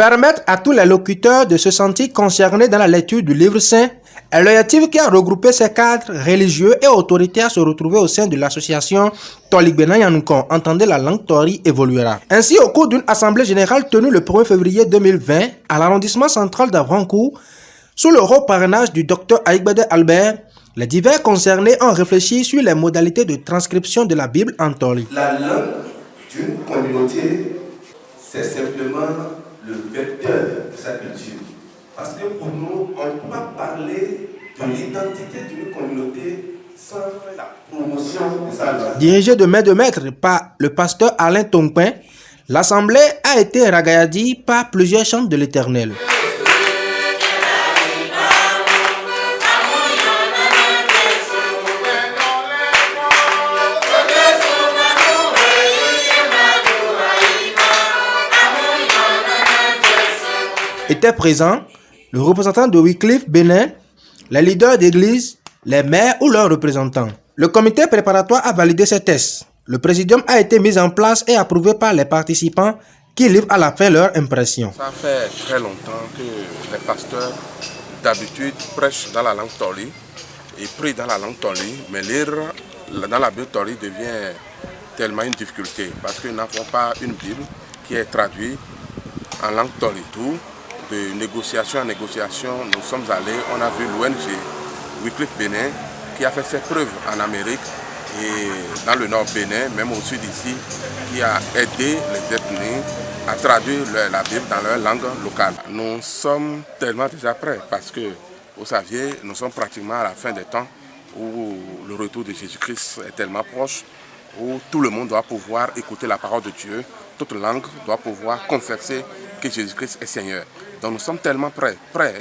Permettre à tous les locuteurs de se sentir concernés dans la lecture du livre saint est l'objectif qui a regroupé ces cadres religieux et autorités à se retrouver au sein de l'association Tolik Benin Yanouko. Entendez, la langue tori évoluera. Ainsi, au cours d'une assemblée générale tenue le 1er février 2020 à l'arrondissement central d'Avrancourt, sous le haut parrainage du Dr Aïgbade Albert, les divers concernés ont réfléchi sur les modalités de transcription de la Bible en tori. La langue d'une communauté, c'est simplement le vecteur de sa culture. Parce que pour nous, on ne peut pas parler de l'identité d'une communauté sans faire la promotion de sa langue. Dirigé de maître par le pasteur Alain Tongpin, l'assemblée a été ragaillardie par plusieurs chants de l'Éternel. Étaient présents le représentant de Wycliffe Benin, les leaders d'église, les maires ou leurs représentants. Le comité préparatoire a validé ces tests. Le présidium a été mis en place et approuvé par les participants qui livrent à la fin leur impression. Ça fait très longtemps que les pasteurs d'habitude prêchent dans la langue tori et prient dans la langue tori, mais lire dans la Bible tori devient tellement une difficulté parce que nous n'avons pas une Bible qui est traduite en langue tori. Tout de négociation en négociation, nous sommes allés, on a vu l'ONG Wycliffe Benin qui a fait ses preuves en Amérique et dans le nord Bénin, même au sud ici, qui a aidé les ethnies à traduire la Bible dans leur langue locale. Nous sommes tellement déjà prêts parce que, vous saviez, nous sommes pratiquement à la fin des temps où le retour de Jésus-Christ est tellement proche, où tout le monde doit pouvoir écouter la parole de Dieu, toute langue doit pouvoir confesser que Jésus-Christ est Seigneur. Donc nous sommes tellement prêts,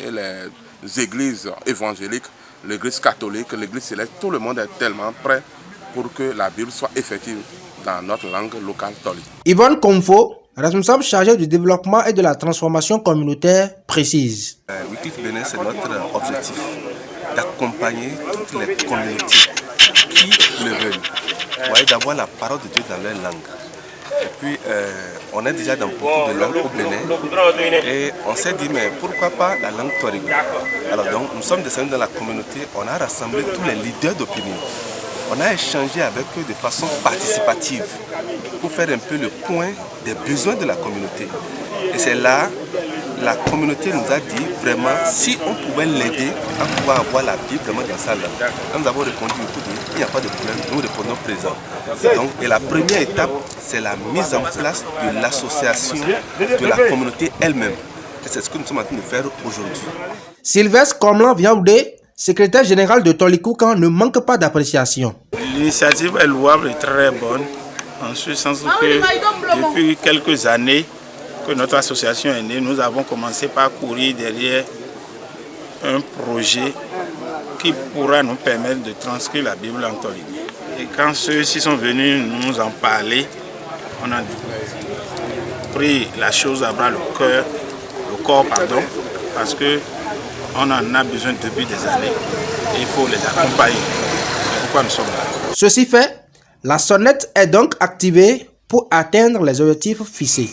et les églises évangéliques, l'église catholique, l'église céleste, tout le monde est tellement prêt pour que la Bible soit effective dans notre langue locale tori. Yvonne Komfo, responsable chargé du développement et de la transformation communautaire, précise. Wycliffe Benin, c'est notre objectif d'accompagner toutes les communautés qui le veulent, d'avoir la parole de Dieu dans leur langue. Et puis, on est déjà dans beaucoup de langues au Bénin et on s'est dit, mais pourquoi pas la langue tori? Alors donc, nous sommes descendus dans la communauté, on a rassemblé tous les leaders d'opinion. On a échangé avec eux de façon participative pour faire un peu le point des besoins de la communauté. Et c'est là, la communauté nous a dit vraiment si on pouvait l'aider à pouvoir avoir la Bible vraiment dans sa langue. Nous avons répondu, il n'y a pas de problème, nous répondons présent. Et la première étape, c'est la mise en place de l'association de la communauté elle-même. Et c'est ce que nous sommes en train de faire aujourd'hui. Sylvestre Komlan Viaoudé, secrétaire général de Tolikoukan, ne manque pas d'appréciation. L'initiative est louable et très bonne, en ce sens que depuis quelques années que notre association est née, nous avons commencé par courir derrière un projet qui pourra nous permettre de transcrire la Bible en tori. Et quand ceux-ci sont venus nous en parler, on a pris la chose à bras le corps, parce qu'on en a besoin depuis des années et il faut les accompagner. C'est pourquoi nous sommes là. Ceci fait, la sonnette est donc activée pour atteindre les objectifs fixés.